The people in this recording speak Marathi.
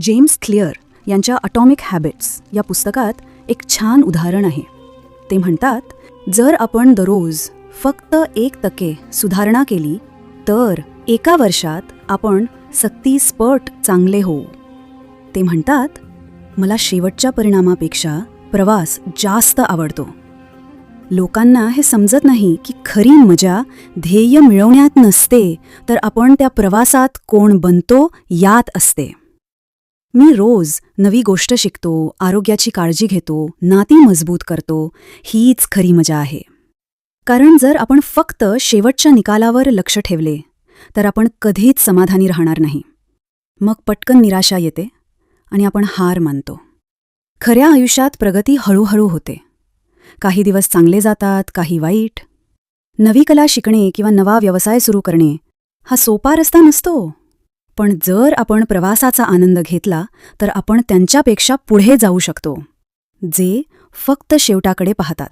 जेम्स क्लिअर यांच्या अटॉमिक हॅबिट्स या पुस्तकात एक छान उदाहरण आहे. ते म्हणतात, जर आपण दररोज फक्त 1% सुधारणा केली तर एका वर्षात आपण 36 पट चांगले होऊ. ते म्हणतात, मला शेवटच्या परिणामापेक्षा प्रवास जास्त आवडतो. लोकांना हे समजत नाही की खरी मजा ध्येय मिळवण्यात नसते, तर आपण त्या प्रवासात कोण बनतो यात असते. मी रोज नवी गोष्ट शिकतो, आरोग्याची काळजी घेतो, नाती मजबूत करतो. हीच खरी मजा आहे. कारण जर आपण फक्त शेवटच्या निकालावर लक्ष ठेवले तर आपण कधीच समाधानी राहणार नाही. मग पटकन निराशा येते आणि आपण हार मानतो. खऱ्या आयुष्यात प्रगती हळूहळू होते. काही दिवस चांगले जातात, काही वाईट. नवी कला शिकणे किंवा नवा व्यवसाय सुरू करणे हा सोपा रस्ता नसतो. पण जर आपण प्रवासाचा आनंद घेतला तर आपण त्यांच्यापेक्षा पुढे जाऊ शकतो, जे फक्त शेवटाकडे पाहतात.